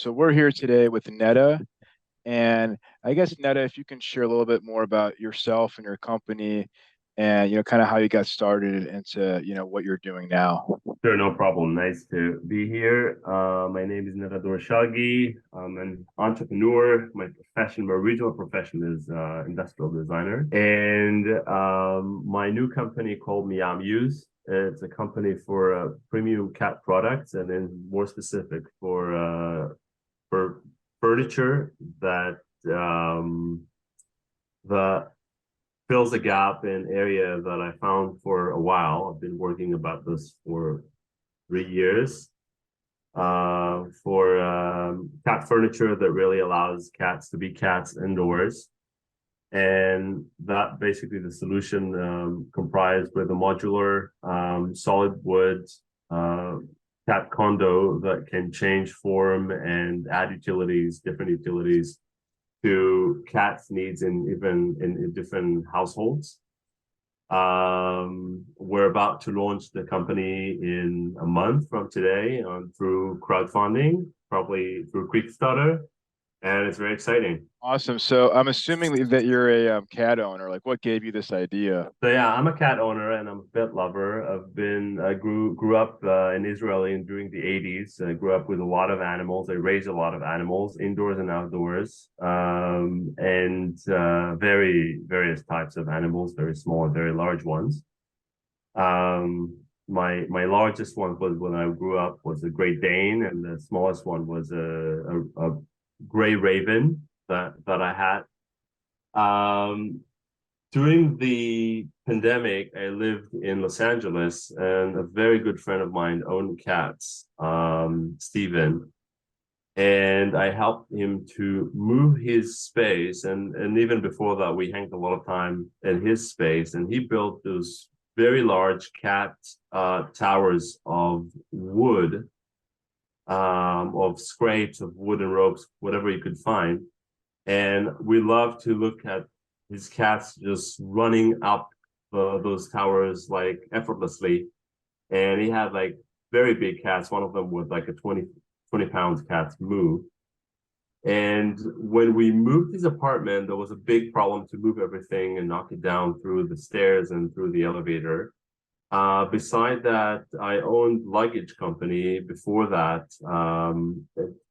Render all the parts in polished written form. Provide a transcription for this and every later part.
So we're here today with Netta, and I guess Netta, if you can share a little bit more about yourself and your company, and kind of how you got started into what you're doing now. Sure, no problem. Nice to be here. My name is Netta. I'm an entrepreneur. My original profession is industrial designer. And my new company called Use. It's a company for premium cat products, and then more specific for furniture that fills a gap in area that I found for a while. I've been working about this for 3 years for cat furniture that really allows cats to be cats indoors. And that basically the solution comprised with a modular solid wood cat condo that can change form and add different utilities to cats' needs in different households. We're about to launch the company in a month from today through crowdfunding, probably through Kickstarter, and it's very exciting. Awesome. So I'm assuming that you're a cat owner. Like, what gave you this idea? So yeah, I'm a cat owner and I'm a pet lover. I grew up in Israel during the 80s. I grew up with a lot of animals. I raised a lot of animals, indoors and outdoors, and various types of animals, very small and very large ones. My largest one was when I grew up was a Great Dane, and the smallest one was a gray raven that I had. During the pandemic, I lived in Los Angeles, and a very good friend of mine owned cats, Steven, and I helped him to move his space. And even before that, we hanged a lot of time in his space, and he built those very large cat towers of wood, of scrapes, of wooden ropes, whatever you could find. And we love to look at his cats just running up those towers like effortlessly. And he had like very big cats. One of them was like a 20 pounds cat's move. And when we moved his apartment, there was a big problem to move everything and knock it down through the stairs and through the elevator. Beside that, I owned luggage company before that,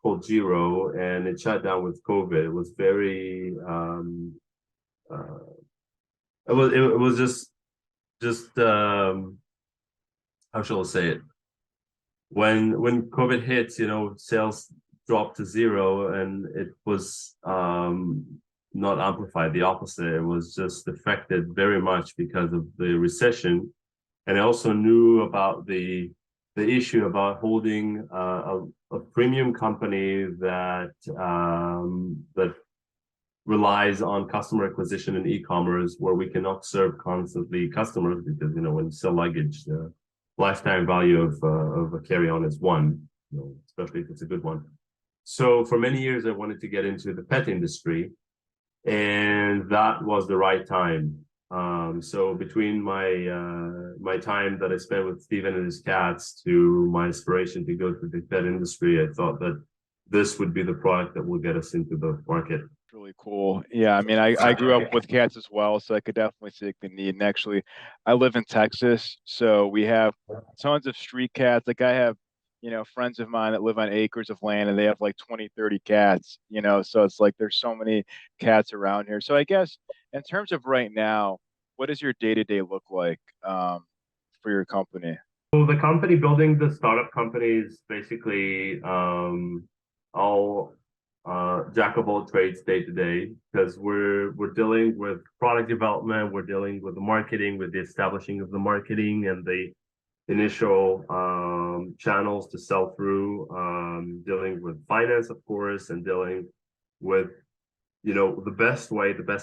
called Giro, and it shut down with COVID. It was very, it was just how shall I say it? When COVID hit, sales dropped to zero, and it was not amplified. The opposite. It was just affected very much because of the recession. And I also knew about the issue about holding a premium company that relies on customer acquisition and e-commerce, where we cannot serve constantly customers because when you sell luggage, the lifetime value of a carry-on is one, especially if it's a good one. So for many years, I wanted to get into the pet industry, and that was the right time. So between my time that I spent with Steven and his cats to my inspiration to go to the pet industry, I thought that this would be the product that will get us into the market. Really cool. Yeah, I mean, I grew up with cats as well, so I could definitely see the need. And actually, I live in Texas, so we have tons of street cats. Like I have, friends of mine that live on acres of land, and they have like 20, 30 cats, so it's like there's so many cats around here. So I guess in terms of right now, what does your day-to-day look like for your company? So the company, building the startup company, is basically all jack of all trades day to day, because we're dealing with product development, we're dealing with the marketing, with the establishing of the marketing and the initial channels to sell through, dealing with finance, of course, and dealing with the best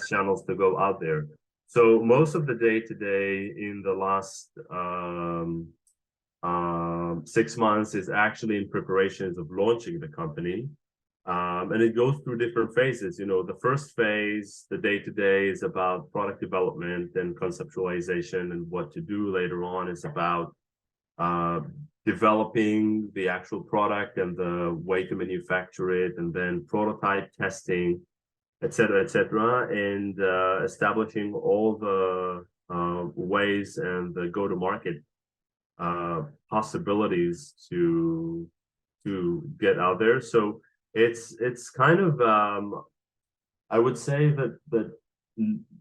channels to go out there. So most of the day to day in the last 6 months is actually in preparations of launching the company. And it goes through different phases. The first phase, the day-to-day, is about product development and conceptualization, and what to do later on is about developing the actual product and the way to manufacture it, and then prototype testing, et cetera, and establishing all the ways and the go-to-market possibilities to get out there. So it's kind of I would say that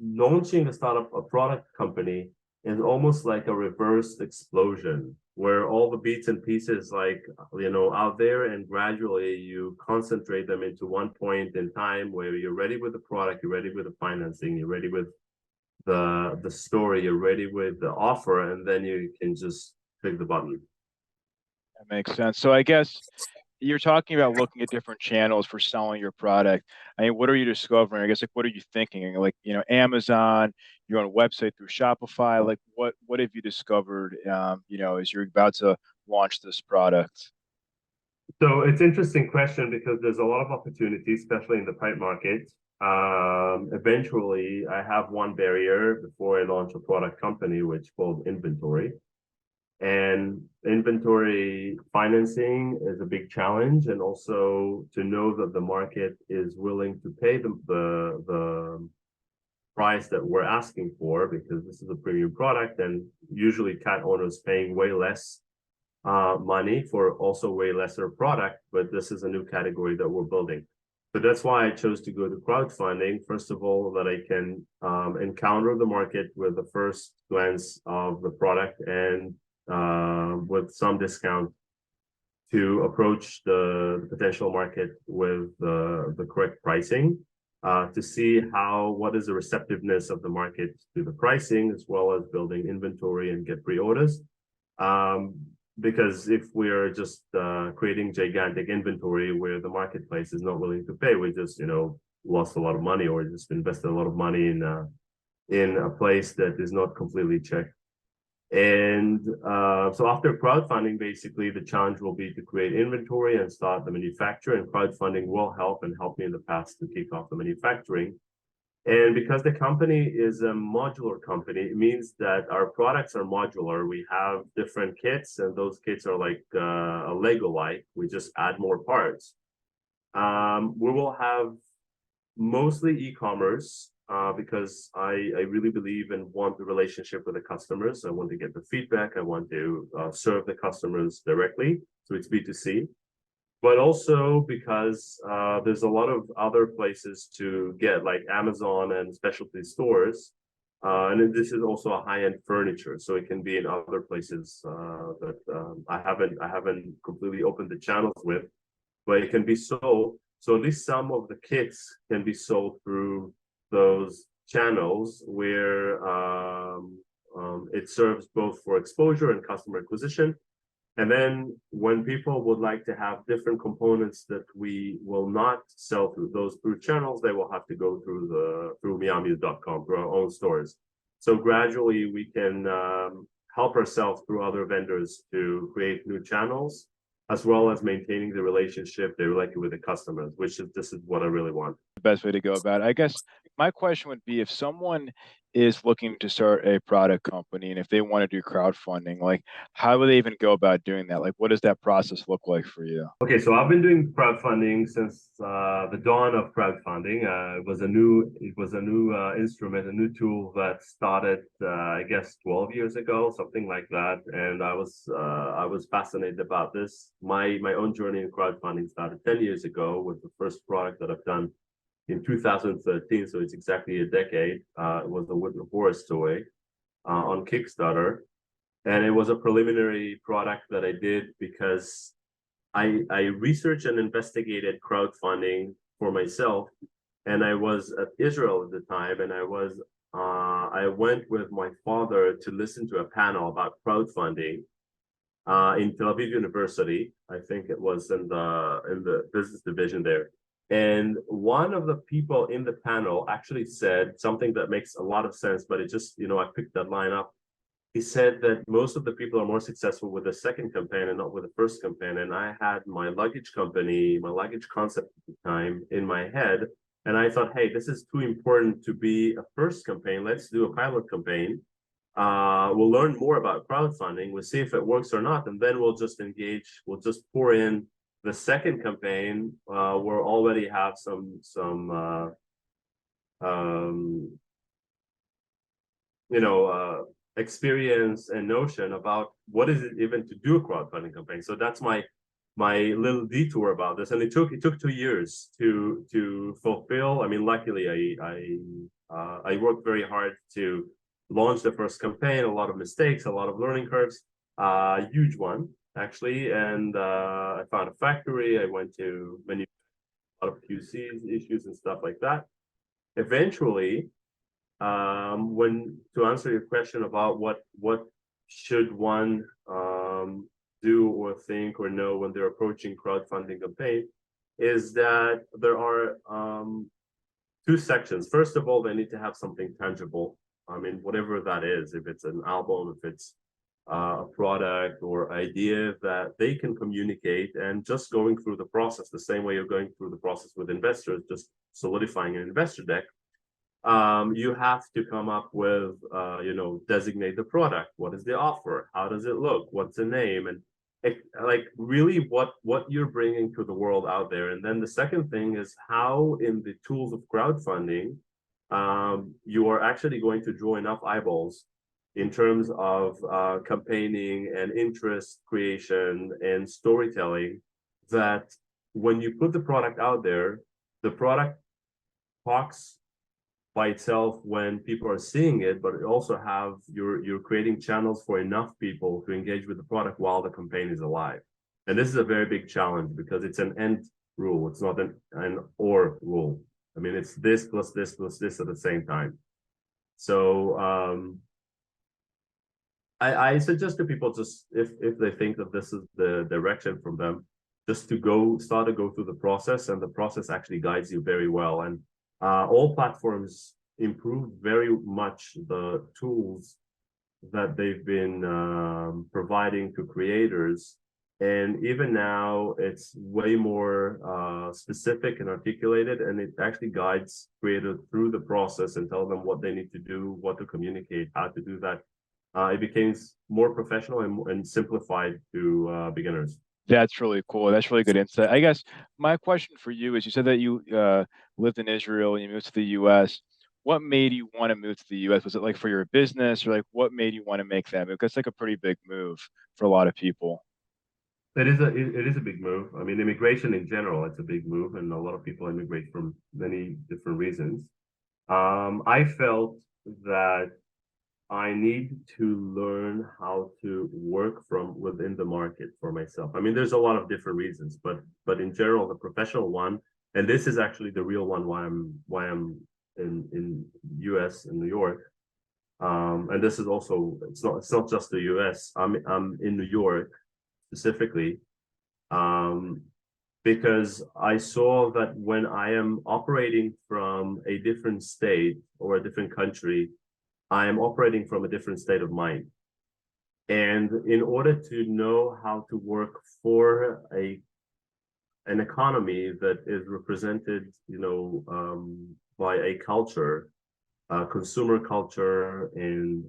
launching a product company is almost like a reversed explosion, where all the bits and pieces, like, out there, and gradually you concentrate them into one point in time where you're ready with the product, you're ready with the financing, you're ready with the story, you're ready with the offer, and then you can just click the button. That makes sense. So I guess you're talking about looking at different channels for selling your product. I mean, what are you discovering? I guess, like, what are you thinking? Like, Amazon, your own website through Shopify. Like, what have you discovered? As you're about to launch this product. So it's an interesting question because there's a lot of opportunities, especially in the pipe market. Eventually, I have one barrier before I launch a product company, which is called inventory. And inventory financing is a big challenge, and also to know that the market is willing to pay the price that we're asking for, because this is a premium product, and usually cat owners paying way less money for also way lesser product, but this is a new category that we're building. So that's why I chose to go to crowdfunding. First of all, that I can encounter the market with the first glance of the product, and with some discount to approach the potential market with the correct pricing, to see what is the receptiveness of the market to the pricing, as well as building inventory and get pre-orders. Because if we're just creating gigantic inventory where the marketplace is not willing to pay, we just lost a lot of money, or just invested a lot of money in a place that is not completely checked. And so after crowdfunding, basically the challenge will be to create inventory and start the manufacture, and crowdfunding will help me in the past to kick off the manufacturing. And because the company is a modular company, it means that our products are modular. We have different kits, and those kits are like a Lego-like. We just add more parts. We will have mostly e-commerce, because I really believe and want the relationship with the customers. I want to get the feedback. I want to serve the customers directly. So it's B2C. But also because there's a lot of other places to get, like Amazon and specialty stores. And this is also a high-end furniture, so it can be in other places that I haven't completely opened the channels with, but it can be sold. So at least some of the kits can be sold through those channels, where it serves both for exposure and customer acquisition. And then when people would like to have different components that we will not sell through channels, they will have to go through miamuse.com, through our own stores. So gradually we can help ourselves through other vendors to create new channels, as well as maintaining the relationship they like with the customers, this is what I really want. The best way to go about it. I guess my question would be, if someone is looking to start a product company, and if they want to do crowdfunding, like, how would they even go about doing that? Like, what does that process look like for you? Okay, so I've been doing crowdfunding since the dawn of crowdfunding. It was a new instrument, a new tool that started, I guess, 12 years ago, something like that. And I was fascinated about this. My own journey in crowdfunding started 10 years ago with the first product that I've done in 2013. So it's exactly a decade. It was a wooden horse toy on Kickstarter. And it was a preliminary product that I did because I researched and investigated crowdfunding for myself, and I was at Israel at the time, and I went with my father to listen to a panel about crowdfunding in Tel Aviv University. I think it was in the business division there. And one of the people in the panel actually said something that makes a lot of sense, but it just, I picked that line up. He said that most of the people are more successful with the second campaign and not with the first campaign. And I had my luggage company, my luggage concept at the time in my head. And I thought, hey, this is too important to be a first campaign. Let's do a pilot campaign We'll learn more about crowdfunding. We'll see if it works or not, and then we'll just engage. We'll just pour in the second campaign. We'll already have some um, experience and notion about what is it even to do a crowdfunding campaign. So that's my little detour about this, and it took 2 years to fulfill. I mean, luckily, I worked very hard to launch the first campaign. A lot of mistakes, a lot of learning curves, huge one actually, and I found a factory. I went to a lot of QCs issues and stuff like that. Eventually, when to answer your question about what should one do or think or know when they're approaching crowdfunding campaign, is that there are two sections. First of all, they need to have something tangible. I mean, whatever that is, if it's an album, if it's a product or idea that they can communicate, and just going through the process the same way you're going through the process with investors, just solidifying an investor deck. You have to come up with, designate the product. What is the offer? How does it look? What's the name? And like really what you're bringing to the world out there. And then the second thing is how in the tools of crowdfunding, you are actually going to draw enough eyeballs in terms of campaigning and interest creation and storytelling, that when you put the product out there, the product talks by itself when people are seeing it, but also have you're creating channels for enough people to engage with the product while the campaign is alive. And this is a very big challenge because it's an and rule. It's not an or rule. I mean, it's this plus this plus this at the same time. So I suggest to people, just if they think that this is the direction from them, just to start to go through the process, and the process actually guides you very well. And all platforms improve very much the tools that they've been providing to creators. And even now, it's way more specific and articulated, and it actually guides creators through the process and tell them what they need to do, what to communicate, how to do that. It becomes more professional and simplified to beginners. That's really cool. That's really good insight. I guess my question for you is, you said that you lived in Israel and you moved to the US. What made you want to move to the US? Was it like for your business, or like what made you want to make that move? Because it's like a pretty big move for a lot of people. It is a big move. I mean, immigration in general, it's a big move, and a lot of people immigrate from many different reasons. I felt that I need to learn how to work from within the market for myself. I mean, there's a lot of different reasons, but in general, the professional one, and this is actually the real one why I'm in US in New York. And this is also, it's not just the US. I'm in New York specifically, because I saw that when I am operating from a different state or a different country, I am operating from a different state of mind. And in order to know how to work for an economy that is represented, by a culture, consumer culture, and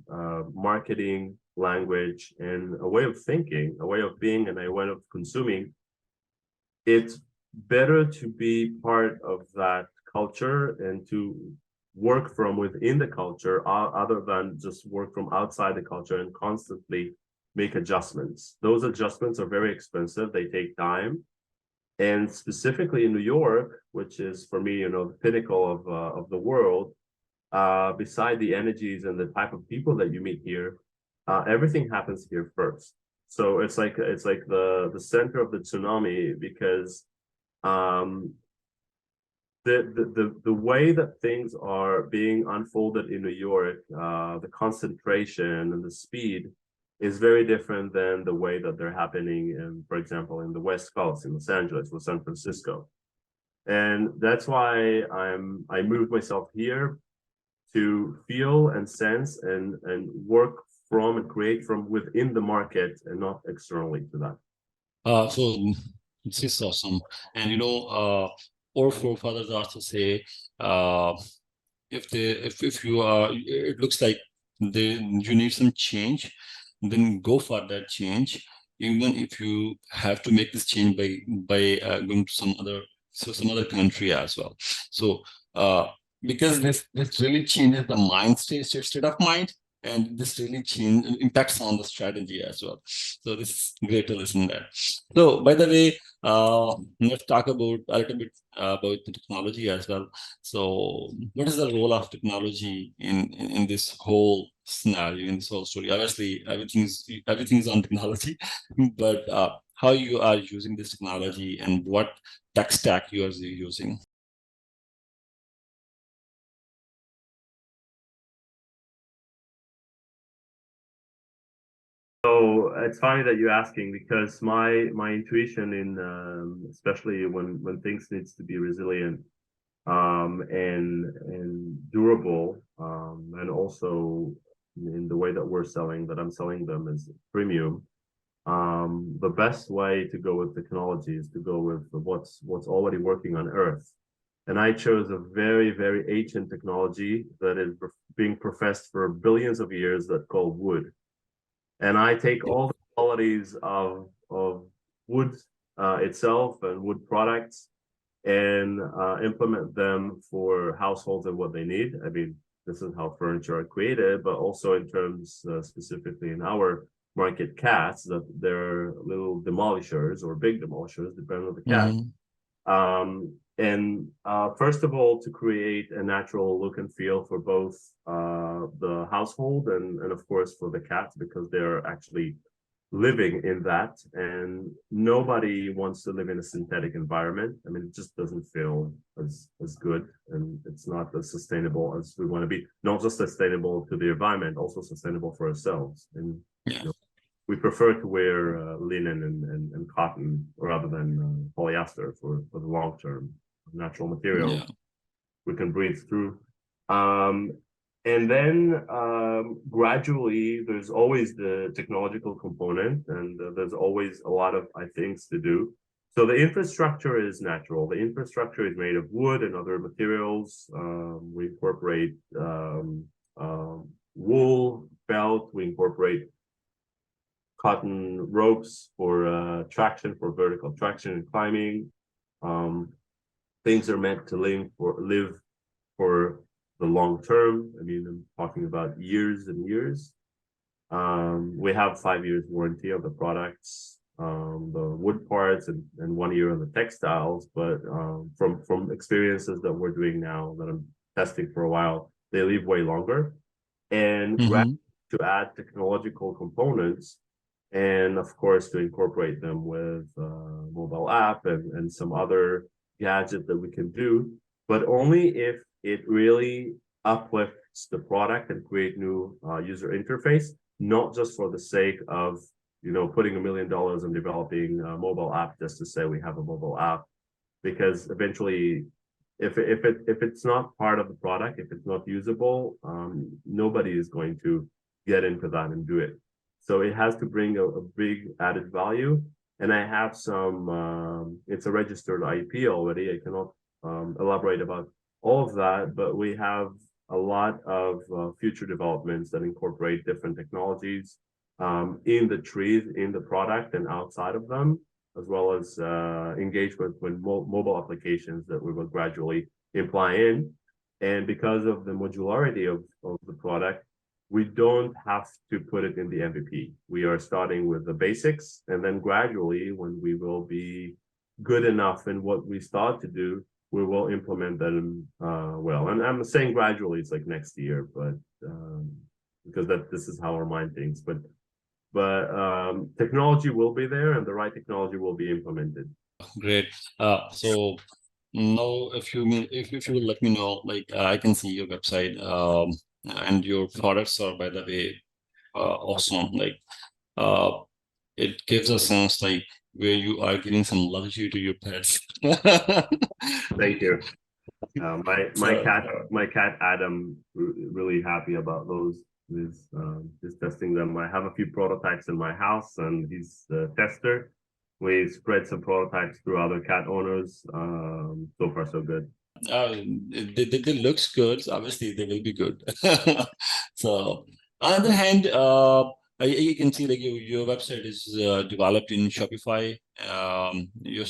marketing language, and a way of thinking, a way of being, and a way of consuming, it's better to be part of that culture and to work from within the culture, other than just work from outside the culture and constantly make adjustments. Those adjustments are very expensive. They take time. And specifically in New York, which is for me, the pinnacle of the world, beside the energies and the type of people that you meet here, everything happens here first. So it's like the center of the tsunami, because the way that things are being unfolded in New York, the concentration and the speed is very different than the way that they're happening in, for example, in the West Coast, in Los Angeles or San Francisco. And that's why I moved myself here to feel and sense and work from and create from within the market and not externally to that. So this is awesome. And our forefathers also say, if you are, it looks like you need some change, then go for that change, even if you have to make this change by going to some other country as well. So because this really changes the state of mind, and this really impacts on the strategy as well. So this is great to listen to that. So by the way, let's talk about a little bit about the technology as well. So what is the role of technology in this whole scenario, in this whole story? Obviously, everything's on technology, but how you are using this technology and what tech stack you are using? So it's funny that you're asking, because my intuition in especially when things needs to be resilient and durable, and also in the way that I'm selling them as premium. The best way to go with technology is to go with what's already working on Earth. And I chose a very, very ancient technology that is being professed for billions of years, that's called wood. And I take all the qualities of wood itself and wood products and implement them for households and what they need. I mean, this is how furniture are created, but also in terms specifically in our market, cats, that they're little demolishers or big demolishers, depending on the cat. And first of all, to create a natural look and feel for both the household and of course for the cats, because they're actually living in that, and nobody wants to live in a synthetic environment. I mean, it just doesn't feel as good, and it's not as sustainable as we want to be. Not just sustainable to the environment, also sustainable for ourselves. And you know, we prefer to wear linen and cotton rather than polyester for the long term. Natural material we can breathe through. And then gradually, there's always the technological component, and there's always a lot of things to do. So the infrastructure is natural. The infrastructure is made of wood and other materials. We incorporate wool, felt. We incorporate cotton ropes for traction, for vertical traction and climbing. Things are meant to live for the long term. I mean, I'm talking about years and years. We have 5 years warranty of the products, the wood parts, and 1 year on the textiles. But from experiences that we're doing now, that I'm testing for a while, they live way longer. And to add technological components, and of course to incorporate them with mobile app and some other gadget that we can do, but only if it really uplifts the product and create new user interface, not just for the sake of putting $1 million in developing a mobile app just to say we have a mobile app. Because eventually, if it's not part of the product, if it's not usable, nobody is going to get into that and do it. So it has to bring a big added value. And I have some, it's a registered IP already. I cannot elaborate about all of that, but we have a lot of future developments that incorporate different technologies in the trees, in the product, and outside of them, as well as engagement with mobile applications that we will gradually imply in. And because of the modularity of the product, we don't have to put it in the MVP. We are starting with the basics, and then gradually, when we will be good enough in what we start to do, we will implement them well. And I'm saying gradually, it's like next year, but because this is how our mind thinks. But technology will be there, and the right technology will be implemented. Great. So now, if you will let me know, like I can see your website, and your products are, by the way, awesome. Like it gives a sense like where you are giving some luxury to your pets. Thank you. My cat Adam really happy about those. He's testing them. I have a few prototypes in my house, and he's the tester. We spread some prototypes through other cat owners. So far, so good. They looks good. Obviously, they will be good. So On the other hand, you can see like your website is developed in Shopify. Your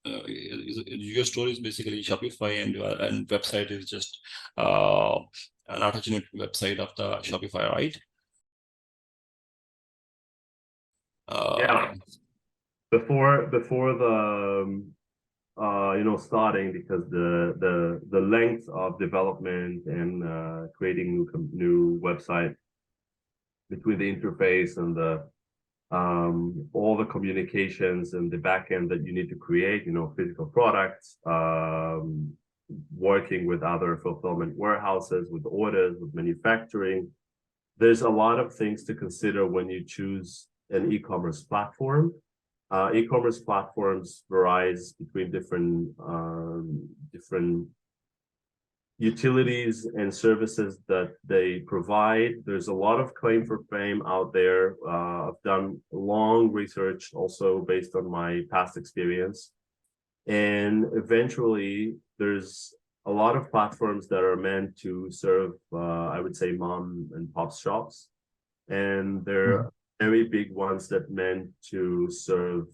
your store is basically Shopify, and website is just an alternate website of the Shopify, right? Yeah. Before the starting, because the length of development and creating new website, between the interface and the all the communications and the backend that you need to create, physical products, working with other fulfillment warehouses, with orders, with manufacturing. There's a lot of things to consider when you choose an e-commerce platform. E-commerce platforms varies between different utilities and services that they provide. There's a lot of claim for fame out there. I've done long research also based on my past experience. And eventually there's a lot of platforms that are meant to serve, I would say, mom and pop shops. And they're very big ones that meant to serve,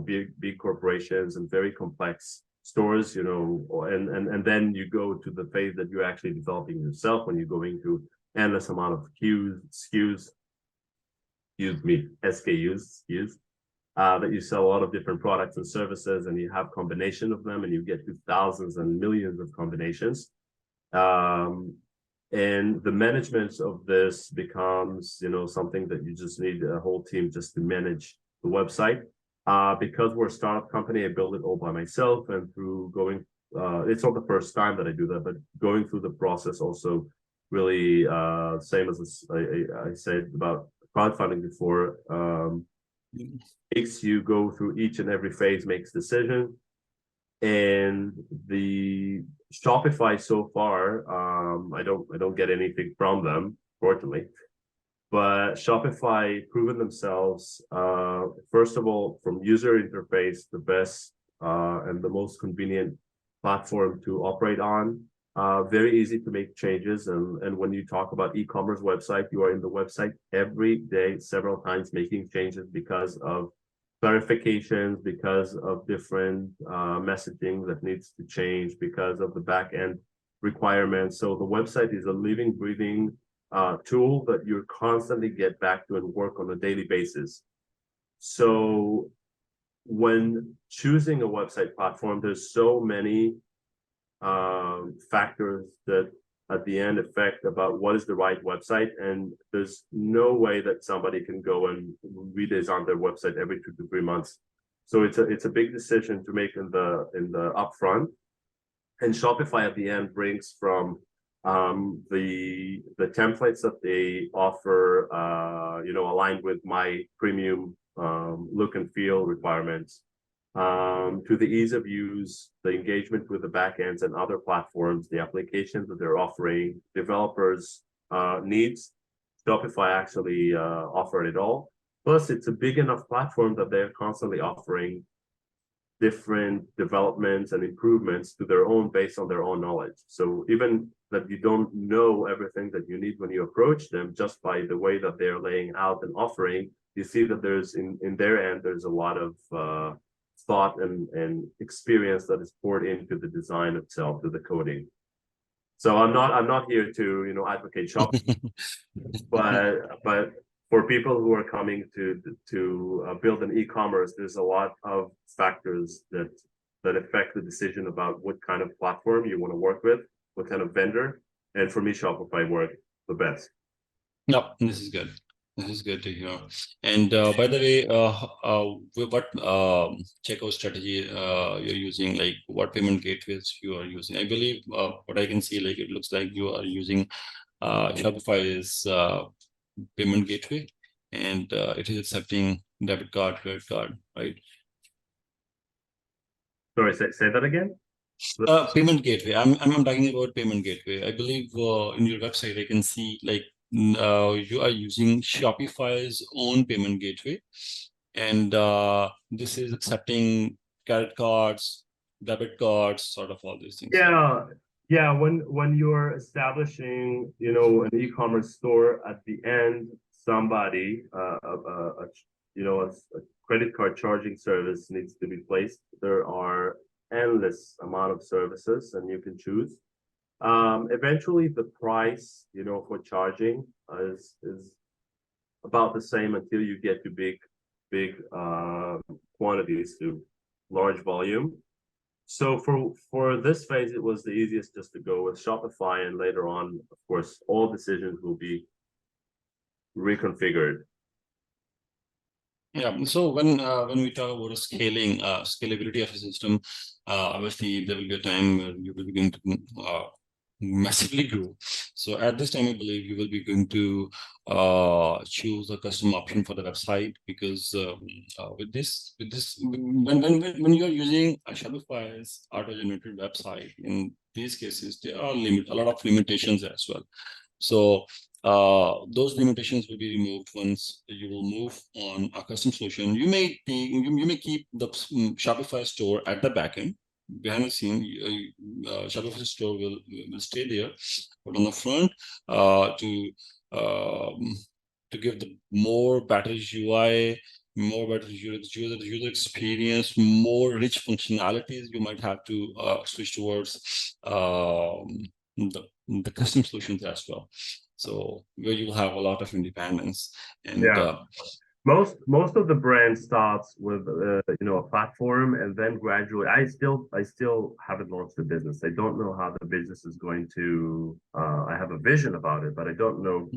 big corporations and very complex stores, and then you go to the phase that you're actually developing yourself when you're going through endless amount of SKUs, that you sell a lot of different products and services, and you have combination of them, and you get to thousands and millions of combinations. And the management of this becomes, something that you just need a whole team just to manage the website. Because we're a startup company, I built it all by myself, and through going, it's not the first time that I do that, but going through the process also really, same as I said about crowdfunding before, makes you go through each and every phase, makes decision. And the Shopify so far, I don't get anything from them, fortunately. But Shopify proven themselves, first of all, from user interface, the best and the most convenient platform to operate on. Very easy to make changes. And when you talk about e-commerce website, you are in the website every day, several times, making changes because of clarifications, because of different messaging that needs to change, because of the back end requirements. So the website is a living, breathing tool that you constantly get back to and work on a daily basis. So when choosing a website platform, there's so many factors that at the end affect about what is the right website, and there's no way that somebody can go and redesign their website every 2 to 3 months. So it's a big decision to make in the upfront. And Shopify at the end brings from the templates that they offer, aligned with my premium look and feel requirements, to the ease of use, the engagement with the backends and other platforms, the applications that they're offering, developers' needs. Shopify actually offered it all. Plus, it's a big enough platform that they're constantly offering different developments and improvements to their own based on their own knowledge. So even that you don't know everything that you need when you approach them, just by the way that they're laying out and offering, you see that there's in their end, there's a lot of thought and experience that is poured into the design itself, to the coding. So I'm not here to advocate Shopify, but for people who are coming to build an e-commerce, there's a lot of factors that affect the decision about what kind of platform you want to work with, what kind of vendor. And for me, Shopify worked the best. No, this is good. This is good to hear. And by the way, what checkout strategy you're using? Like what payment gateways you are using? I believe what I can see, like it looks like you are using Shopify's payment gateway, and it is accepting debit card, credit card, right? Sorry, say that again. Payment gateway. I'm talking about payment gateway. I believe in your website I can see like you are using Shopify's own payment gateway, and this is accepting credit cards, debit cards, sort of all these things. Yeah, Yeah, when you're establishing, an e-commerce store, at the end, somebody, a credit card charging service needs to be placed. There are endless amount of services, and you can choose. Eventually, the price, for charging is about the same until you get to big quantities, to large volume. So for this phase, it was the easiest just to go with Shopify, and later on, of course, all decisions will be reconfigured. Yeah. So when we talk about scaling, scalability of a system, obviously there will be a time where you will be going to massively grow. So at this time, I believe you will be going to choose a custom option for the website, because with this when you're using a Shopify's auto-generated website, in these cases there are a lot of limitations as well. So those limitations will be removed once you will move on a custom solution. You may keep the Shopify store at the backend. Behind the scene, Shopify store will stay there, but on the front, to give the more better UI, more better user experience, more rich functionalities, you might have to switch towards the custom solutions as well. So where you will have a lot of independence. And Yeah. Most of the brand starts with a platform, and then gradually, I still haven't launched the business. I don't know how the business is going to. I have a vision about it, but I don't know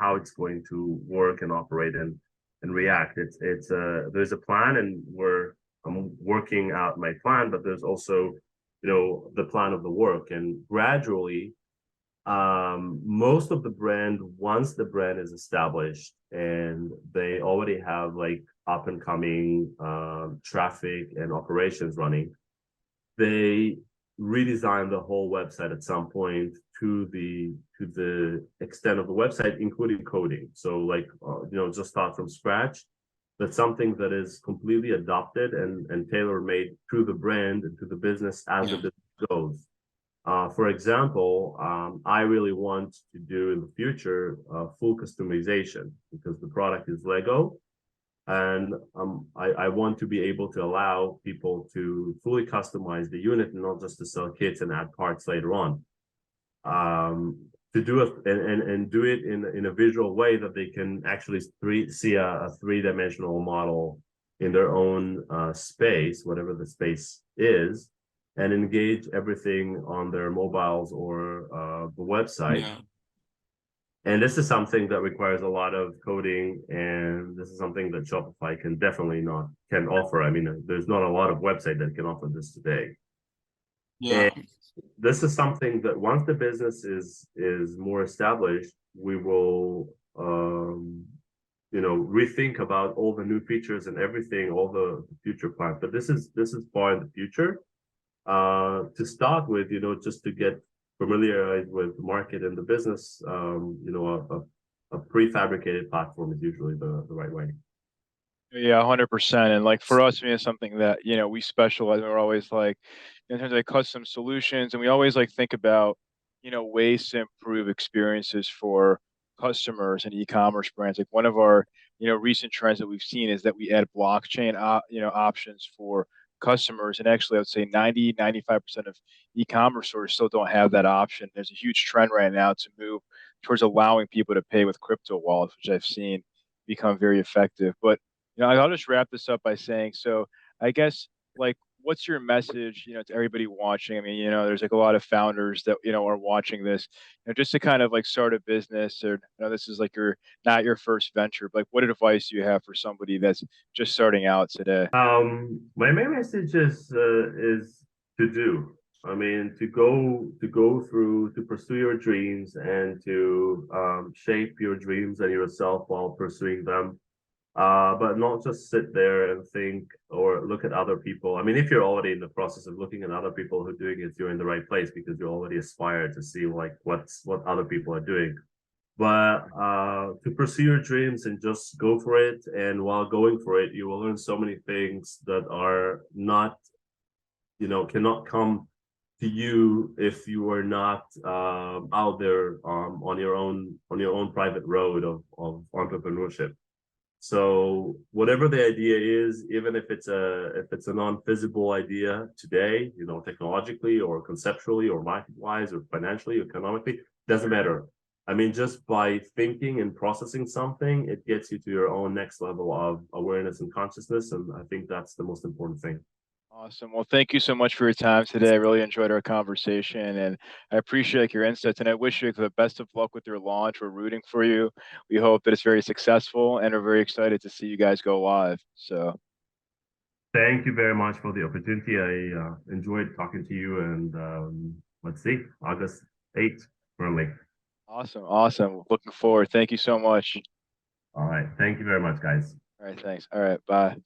how it's going to work and operate and react. It's there's a plan, and I'm working out my plan, but there's also the plan of the work, and gradually, most of the brand, once the brand is established and they already have like up and coming traffic and operations running, they redesign the whole website at some point to the extent of the website, including coding. So like just start from scratch. That's something that is completely adopted and tailor made to the brand and to the business as the business goes. For example, I really want to do in the future full customization, because the product is Lego, and I want to be able to allow people to fully customize the unit, and not just to sell kits and add parts later on. To do it and do it in a visual way that they can actually see a three-dimensional model in their own space, whatever the space is, and engage everything on their mobiles or the website. Yeah. And this is something that requires a lot of coding, and this is something that Shopify can offer. I mean, there's not a lot of website that can offer this today. Yeah. And this is something that once the business is more established, we will rethink about all the new features and everything, all the future plans. But this is far in the future. To start with, just to get familiarized with the market and the business, a prefabricated platform is usually the right way. Yeah, 100%. And like for us, I mean, it's something that, we specialize. We're always like, in terms of like custom solutions, and we always like think about, ways to improve experiences for customers and e-commerce brands. Like one of our, recent trends that we've seen is that we add blockchain, options for customers. And actually, I would say 95% of e-commerce stores still don't have that option. There's a huge trend right now to move towards allowing people to pay with crypto wallets, which I've seen become very effective. But I'll just wrap this up by saying, so I guess like, what's your message, to everybody watching? I mean, there's like a lot of founders that, are watching this, just to kind of like start a business, or, this is like not your first venture, but like, what advice do you have for somebody that's just starting out today? My main message is to do. I mean, to go through, to pursue your dreams, and to shape your dreams and yourself while pursuing them. But not just sit there and think or look at other people. I mean, if you're already in the process of looking at other people who are doing it, you're in the right place, because you already aspire to see like what other people are doing. But to pursue your dreams and just go for it. And while going for it, you will learn so many things that are not, cannot come to you if you are not out there on your own private road of entrepreneurship. So whatever the idea is, even if it's a non-feasible idea today, you know, technologically or conceptually or market-wise or financially or economically, doesn't matter. I mean, just by thinking and processing something, it gets you to your own next level of awareness and consciousness. And I think that's the most important thing. Awesome. Well, thank you so much for your time today. I really enjoyed our conversation, and I appreciate your insights, and I wish you the best of luck with your launch. We're rooting for you. We hope that it's very successful, and we're very excited to see you guys go live. So Thank you very much for the opportunity. I enjoyed talking to you, and let's see, August 8th, currently. awesome. Awesome. Looking forward. Thank you so much. All right. Thank you very much, guys. All right. Thanks. All right. Bye.